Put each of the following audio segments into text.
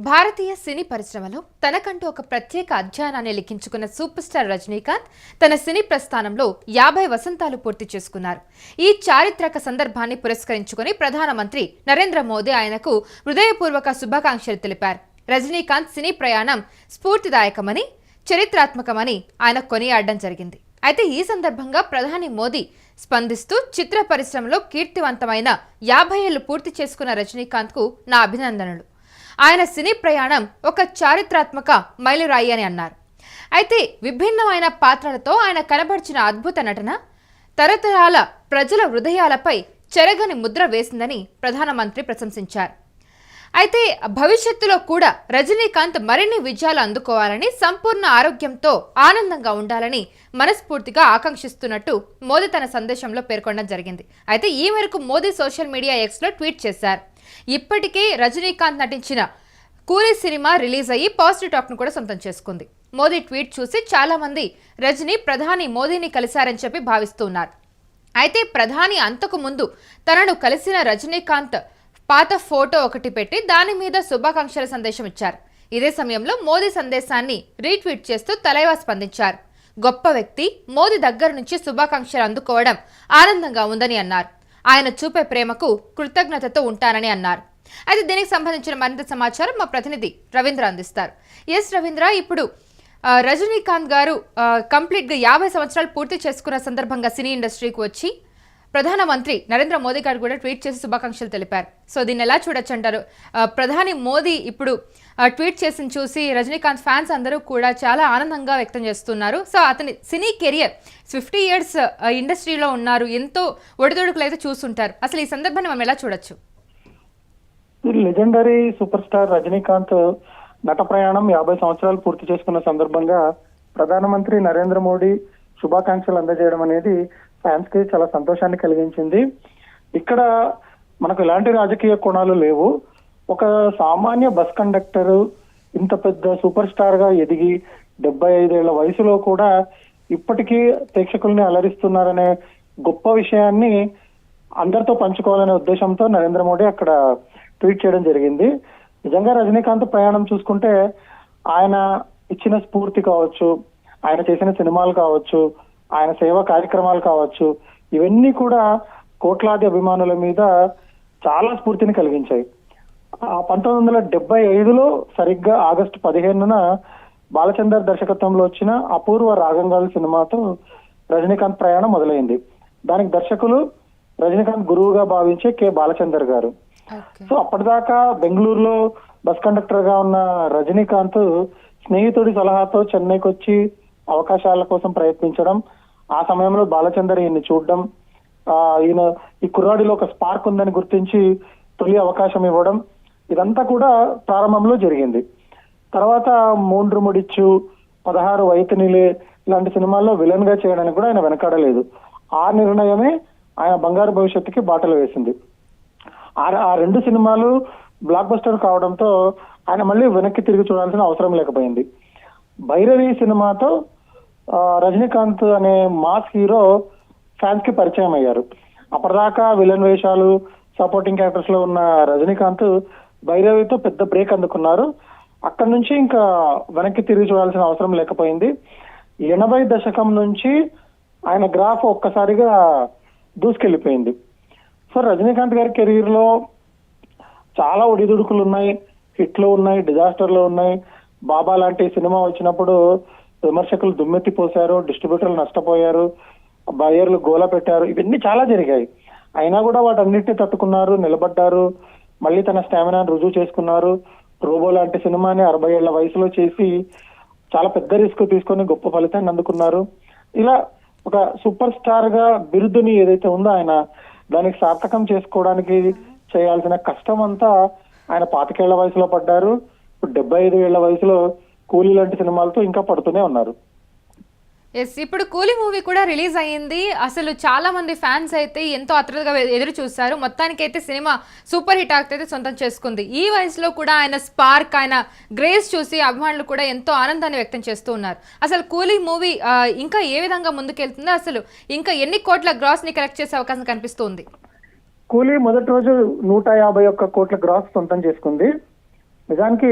భారతీయ సినీ పరిశ్రమలో తనకంటూ ఒక ప్రత్యేక అధ్యాయాన్ని లిఖించుకున్న సూపర్ స్టార్ రజనీకాంత్ తన సినీ ప్రస్థానంలో 50 వసంతాలు పూర్తి చేసుకున్నారు. ఈ చారిత్రక సందర్భాన్ని పురస్కరించుకుని ప్రధానమంత్రి నరేంద్ర మోదీ ఆయనకు హృదయపూర్వక శుభాకాంక్షలు తెలిపారు. రజనీకాంత్ సినీ ప్రయాణం స్ఫూర్తిదాయకమని, చరిత్రాత్మకమని ఆయన కొనియాడడం జరిగింది. అయితే ఈ సందర్భంగా ప్రధాని మోదీ స్పందిస్తూ చిత్ర పరిశ్రమలో కీర్తివంతమైన 50 ఏళ్లు పూర్తి చేసుకున్న రజనీకాంత్కు నా అభినందనలు. ఆయన సినీ ప్రయాణం ఒక చారిత్రాత్మక మైలురాయి అని అన్నారు. అయితే విభిన్నమైన పాత్రలతో ఆయన కనబర్చిన అద్భుత నటన తరతరాల ప్రజల హృదయాలపై చెరగని ముద్ర వేసిందని ప్రధానమంత్రి ప్రశంసించారు. అయితే భవిష్యత్తులో కూడా రజనీకాంత్ మరిన్ని విజయాలు అందుకోవాలని, సంపూర్ణ ఆరోగ్యంతో ఆనందంగా ఉండాలని మనస్ఫూర్తిగా ఆకాంక్షిస్తున్నట్టు మోదీ తన సందేశంలో పేర్కొనడం జరిగింది. అయితే ఈ మేరకు మోదీ సోషల్ మీడియా ఎక్స్లో ట్వీట్ చేశారు. ఇప్పటికే రజనీకాంత్ నటించిన కూలీ సినిమా రిలీజ్ అయ్యి పాజిటివ్ టాక్ను కూడా సొంతం చేసుకుంది. మోదీ ట్వీట్ చూసి చాలా మంది రజనీ ప్రధాని మోదీని కలిశారని చెప్పి భావిస్తున్నారు. అయితే ప్రధాని అంతకు ముందు తనను కలిసిన రజనీకాంత్ పాత ఫోటో ఒకటి పెట్టి దాని మీద శుభాకాంక్షల సందేశం ఇచ్చారు. ఇదే సమయంలో మోదీ సందేశాన్ని రీట్వీట్ చేస్తూ తలైవా స్పందించారు. గొప్ప వ్యక్తి, మోదీ దగ్గర నుంచి శుభాకాంక్షలు అందుకోవడం ఆనందంగా ఉందని అన్నారు. ఆయన చూపే ప్రేమకు కృతజ్ఞతతో ఉంటానని అన్నారు. అయితే దీనికి సంబంధించిన మరింత సమాచారం మా ప్రతినిధి రవీంద్ర అందిస్తారు. ఎస్ రవీంద్ర, ఇప్పుడు రజనీకాంత్ గారు కంప్లీట్గా 50 సంవత్సరాలు పూర్తి చేసుకున్న సందర్భంగా సినీ ఇండస్ట్రీకి వచ్చి ప్రధానమంత్రి నరేంద్ర మోదీ గారు కూడా ట్వీట్ చేసి శుభాకాంక్షలు తెలిపారు. సో దీన్ని ఎలా చూడొచ్చు అంటారు? ప్రధాని మోదీ ఇప్పుడు ట్వీట్ చేసి చూసి రజనీకాంత్ ఫ్యాన్స్ అందరూ కూడా చాలా ఆనందంగా వ్యక్తం చేస్తున్నారు. సో అతని సినీ కెరియర్ 50 ఇయర్స్ ఇండస్ట్రీలో ఉన్నారు, ఎంతో ఒడిదొడుకులు అయితే చూస్తుంటారు. అసలు ఈ సందర్భాన్ని మనం ఎలా చూడొచ్చు? లెజెండరీ సూపర్ స్టార్ రజనీకాంత్ నట ప్రయాణం 50 సంవత్సరాలు పూర్తి చేసుకున్న సందర్భంగా ప్రధానమంత్రి నరేంద్ర మోడీ శుభాకాంక్షలు అందజేయడం అనేది ఫ్యాన్స్ కి చాలా సంతోషాన్ని కలిగించింది. ఇక్కడ మనకు ఎలాంటి రాజకీయ కోణాలు లేవు. ఒక సామాన్య బస్ కండక్టర్ ఇంత పెద్ద సూపర్ స్టార్ గా ఎదిగి 75 ఏళ్ల వయసులో కూడా ఇప్పటికీ ప్రేక్షకుల్ని అలరిస్తున్నారనే గొప్ప విషయాన్ని అందరితో పంచుకోవాలనే ఉద్దేశంతో నరేంద్ర మోడీ అక్కడ ట్వీట్ చేయడం జరిగింది. నిజంగా రజనీకాంత్ ప్రయాణం చూసుకుంటే ఆయన ఇచ్చిన స్ఫూర్తి కావచ్చు, ఆయన చేసిన సినిమాలు కావచ్చు, ఆయన సేవా కార్యక్రమాలు కావచ్చు, ఇవన్నీ కూడా కోట్లాది అభిమానుల మీద చాలా స్ఫూర్తిని కలిగించాయి. 1975లో సరిగ్గా ఆగస్టు 15న బాలచందర్ దర్శకత్వంలో వచ్చిన అపూర్వ రాగంగాలు సినిమాతో రజనీకాంత్ ప్రయాణం మొదలైంది. దానికి దర్శకులు రజనీకాంత్ గురువుగా భావించే కె బాలచందర్ గారు. సో అప్పటిదాకా బెంగళూరులో బస్ కండక్టర్ గా ఉన్న రజనీకాంత్ స్నేహితుడి సలహాతో చెన్నైకి వచ్చి అవకాశాల కోసం ప్రయత్నించడం, ఆ సమయంలో బాలచందర్ ఈయన్ని చూడడం, ఈయన ఈ కుర్రాడిలో ఒక స్పార్క్ ఉందని గుర్తించి తొలి అవకాశం ఇవ్వడం, ఇదంతా కూడా ప్రారంభంలో జరిగింది. తర్వాత మూండ్రు ముడిచ్చు, 16 వైతనిలే ఇలాంటి సినిమాల్లో విలన్ గా చేయడానికి కూడా ఆయన వెనకాడలేదు. ఆ నిర్ణయమే ఆయన బంగారు భవిష్యత్తుకి బాటలు వేసింది. ఆ 2 సినిమాలు బ్లాక్ బస్టర్ కావడంతో ఆయన మళ్ళీ వెనక్కి తిరిగి చూడాల్సిన అవసరం లేకపోయింది. భైరవి సినిమాతో రజనీకాంత్ అనే మాస్ హీరో ఫ్యాన్స్ కి పరిచయం అయ్యారు. అప్పటిదాకా విలన్ వేషాలు, సపోర్టింగ్ క్యారెక్టర్స్ లో ఉన్న రజనీకాంత్ భైరవితో పెద్ద బ్రేక్ అందుకున్నారు. అక్కడి నుంచి ఇంకా వెనక్కి తిరిగి చూడాల్సిన అవసరం లేకపోయింది. 80 దశకం నుంచి ఆయన గ్రాఫ్ ఒక్కసారిగా దూసుకెళ్లిపోయింది. సో రజనీకాంత్ గారి కెరీర్ లో చాలా ఒడిదుడుకులు ఉన్నాయి, హిట్లు ఉన్నాయి, డిజాస్టర్లు ఉన్నాయి. బాబా లాంటి సినిమా వచ్చినప్పుడు విమర్శకులు దుమ్మెత్తిపోశారు, డిస్ట్రిబ్యూటర్లు నష్టపోయారు, బయ్యర్లు గోల పెట్టారు, ఇవన్నీ చాలా జరిగాయి. అయినా కూడా వాటన్నిటిని తట్టుకున్నారు, నిలబడ్డారు, మళ్ళీ తన స్టామినాను రుజువు చేసుకున్నారు. రోబో లాంటి సినిమాని 60 ఏళ్ల వయసులో చేసి చాలా పెద్ద రిస్క్ తీసుకొని గొప్ప ఫలితాన్ని అందుకున్నారు. ఇలా ఒక సూపర్ స్టార్ గా బిరుదుని ఏదైతే ఉందో ఆయన దానికి సార్థకం చేసుకోవడానికి చేయాల్సిన కష్టం అంతా ఆయన 25 ఏళ్ల వయసులో పడ్డారు. ఇప్పుడు 75 ఏళ్ల వయసులో కూలీ లాంటి సినిమాలతో ఇంకా పడుతూనే ఉన్నారు. ఎస్, ఇప్పుడు కూలీ మూవీ కూడా రిలీజ్ అయ్యింది. అసలు చాలా మంది ఫ్యాన్స్ అయితే ఎంతో ఆతృతగా ఎదురు చూస్తారు. మొత్తానికి అయితే సినిమా సూపర్ హిట్ అయితే సొంతం చేసుకుంది. ఈ వయసులో కూడా ఆయన స్పార్క్, ఆయన గ్రేస్ చూసి అభిమానులు కూడా ఎంతో ఆనందాన్ని వ్యక్తం చేస్తూ ఉన్నారు. అసలు కూలీ మూవీ ఇంకా ఏ విధంగా ముందుకెళ్తుందో, అసలు ఇంకా ఎన్ని కోట్ల గ్రాస్ ని కలెక్ట్ చేసే అవకాశం కనిపిస్తుంది? కూలీ మొదటి రోజు 151 కోట్ల గ్రాస్ సొంతం చేసుకుంది. నిజానికి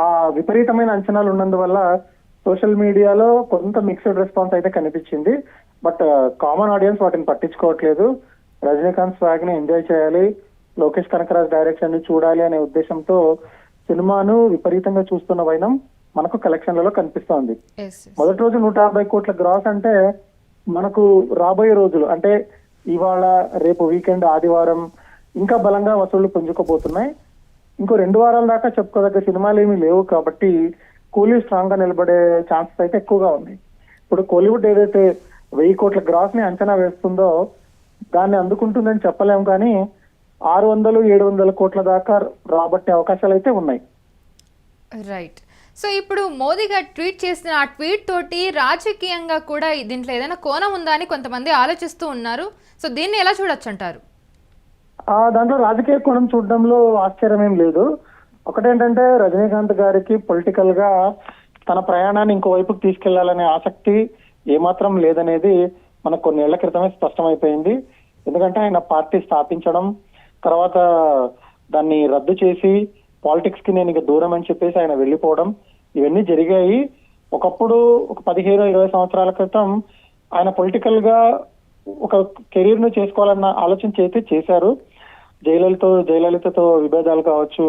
ఆ విపరీతమైన అంచనాలు ఉన్నందువల్ల సోషల్ మీడియాలో కొంత మిక్స్డ్ రెస్పాన్స్ అయితే కనిపించింది. బట్ కామన్ ఆడియన్స్ వాటిని పట్టించుకోవట్లేదు. రజనీకాంత్ స్వాగ్ ని ఎంజాయ్ చేయాలి, లోకేష్ కనకరాజ్ డైరెక్షన్ ని చూడాలి అనే ఉద్దేశంతో సినిమాను విపరీతంగా చూస్తున్న వైనం మనకు కలెక్షన్లలో కనిపిస్తోంది. మొదటి రోజు 150 కోట్ల గ్రాస్ అంటే మనకు రాబోయే రోజులు అంటే ఇవాళ రేపు వీకెండ్ ఆదివారం ఇంకా బలంగా వసూళ్లు పుంజుకోబోతున్నాయి. ఇంకో 2 వారాల దాకా చెప్పుకోదగ్గ సినిమాలు ఏమీ లేవు కాబట్టి కూలీ స్ట్రాంగ్ గా నిలబడే ఛాన్సెస్ అయితే ఎక్కువగా ఉన్నాయి. ఇప్పుడు కోలీవుడ్ ఏదైతే 1000 కోట్ల గ్రాస్ ని అంచనా వేస్తుందో దాన్ని అందుకుంటుందని చెప్పలేం, కానీ 600-700 కోట్ల దాకా రాబట్టే అవకాశాలు అయితే ఉన్నాయి. రైట్. సో ఇప్పుడు మోదీ గారు ట్వీట్ చేసిన ఆ ట్వీట్ తోటి రాజకీయంగా కూడా దీంట్లో ఏదైనా కోణం ఉందా అని కొంతమంది ఆలోచిస్తూ ఉన్నారు. సో దీన్ని ఎలా చూడొచ్చు అంటారు? దాంట్లో రాజకీయ కోణం చూడడంలో ఆశ్చర్యం ఏం లేదు. ఒకటేంటంటే రజనీకాంత్ గారికి పొలిటికల్ గా తన ప్రయాణాన్ని ఇంకోవైపుకి తీసుకెళ్లాలనే ఆసక్తి ఏమాత్రం లేదనేది మనకు కొన్ని ఏళ్ల క్రితమే స్పష్టమైపోయింది. ఎందుకంటే ఆయన పార్టీ స్థాపించడం, తర్వాత దాన్ని రద్దు చేసి పాలిటిక్స్ కి నేను ఇక దూరం అని చెప్పేసి ఆయన వెళ్ళిపోవడం, ఇవన్నీ జరిగాయి. ఒకప్పుడు ఒక 15-20 సంవత్సరాల క్రితం ఆయన పొలిటికల్ గా ఒక కెరీర్ ను చేసుకోవాలన్న ఆలోచన అయితే చేశారు. జయలలితతో విభేదాలు కావచ్చు,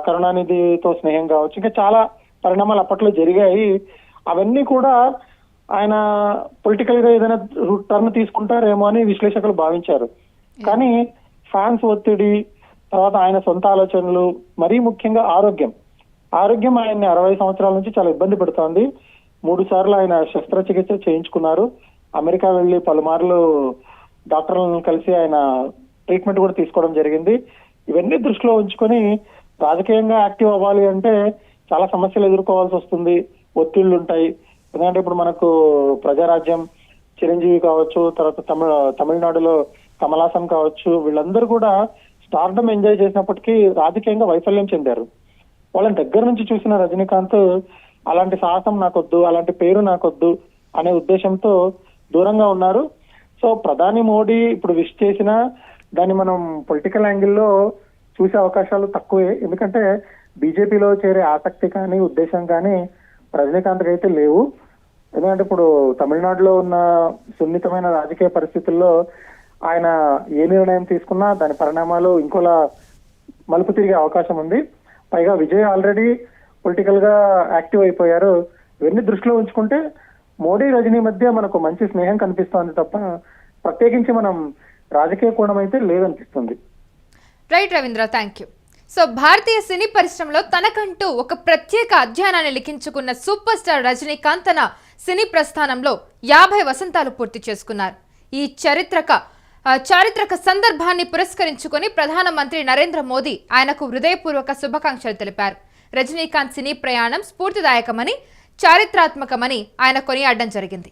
కరుణానిధితో స్నేహం కావచ్చు, ఇంకా చాలా పరిణామాలు అప్పట్లో జరిగాయి. అవన్నీ కూడా ఆయన పొలిటికల్ గా ఏదైనా టర్న్ తీసుకుంటారేమో అని విశ్లేషకులు భావించారు. కానీ ఫ్యాన్స్ ఒత్తిడి, తర్వాత ఆయన సొంత ఆలోచనలు, మరీ ముఖ్యంగా ఆరోగ్యం ఆయన్ని 60 సంవత్సరాల నుంచి చాలా ఇబ్బంది పెడుతోంది. 3 సార్లు ఆయన శస్త్రచికిత్స చేయించుకున్నారు. అమెరికా వెళ్లి పలుమార్లు డాక్టర్లను కలిసి ఆయన ట్రీట్మెంట్ కూడా తీసుకోవడం జరిగింది. ఇవన్నీ దృష్టిలో ఉంచుకొని రాజకీయంగా యాక్టివ్ అవ్వాలి అంటే చాలా సమస్యలు ఎదుర్కోవాల్సి వస్తుంది, ఒత్తిళ్లు ఉంటాయి. ఎందుకంటే ఇప్పుడు మనకు ప్రజారాజ్యం చిరంజీవి కావచ్చు, తర్వాత తమిళనాడులో కమల్ హాసన్ కావచ్చు, వీళ్ళందరూ కూడా స్టార్డమ్ ఎంజాయ్ చేసినప్పటికీ రాజకీయంగా వైఫల్యం చెందారు. వాళ్ళని దగ్గర నుంచి చూసిన రజనీకాంత్ అలాంటి సాహసం నాకొద్దు, అలాంటి పేరు నాకొద్దు అనే ఉద్దేశంతో దూరంగా ఉన్నారు. సో ప్రధాని మోడీ ఇప్పుడు విష్ చేసినా దాన్ని మనం పొలిటికల్ యాంగిల్లో చూసే అవకాశాలు తక్కువే. ఎందుకంటే బీజేపీలో చేరే ఆసక్తి కానీ ఉద్దేశం కానీ రజనీకాంత్ అయితే లేవు. ఎందుకంటే ఇప్పుడు తమిళనాడులో ఉన్న సున్నితమైన రాజకీయ పరిస్థితుల్లో ఆయన ఏ నిర్ణయం తీసుకున్నా దాని పరిణామాలు ఇంకోలా మలుపు తిరిగే అవకాశం ఉంది. పైగా విజయ్ ఆల్రెడీ పొలిటికల్ గా యాక్టివ్ అయిపోయారు. ఇవన్నీ దృష్టిలో ఉంచుకుంటే మోడీ రజనీ మధ్య మనకు మంచి స్నేహం కనిపిస్తోంది తప్ప ప్రత్యేకించి మనం రాజకీయ కోణం అయితే లేదనిపిస్తుంది. Right Ravindra, thank you. So భారతీయ సినీ పరిశ్రమలో తనకంటూ ఒక ప్రత్యేక అధ్యయనాన్ని లిఖించుకున్న సూపర్ స్టార్ రజనీకాంత్ తన సినీ ప్రస్థానంలో 50 వసంతాలు పూర్తి చేసుకున్నారు. ఈ చారిత్రక సందర్భాన్ని పురస్కరించుకొని ప్రధానమంత్రి నరేంద్ర మోదీ ఆయనకు హృదయపూర్వక శుభాకాంక్షలు తెలిపారు. రజనీకాంత్ సినీ ప్రయాణం స్ఫూర్తిదాయకమని, చారిత్రాత్మకమని ఆయన కొనియాడడం జరిగింది.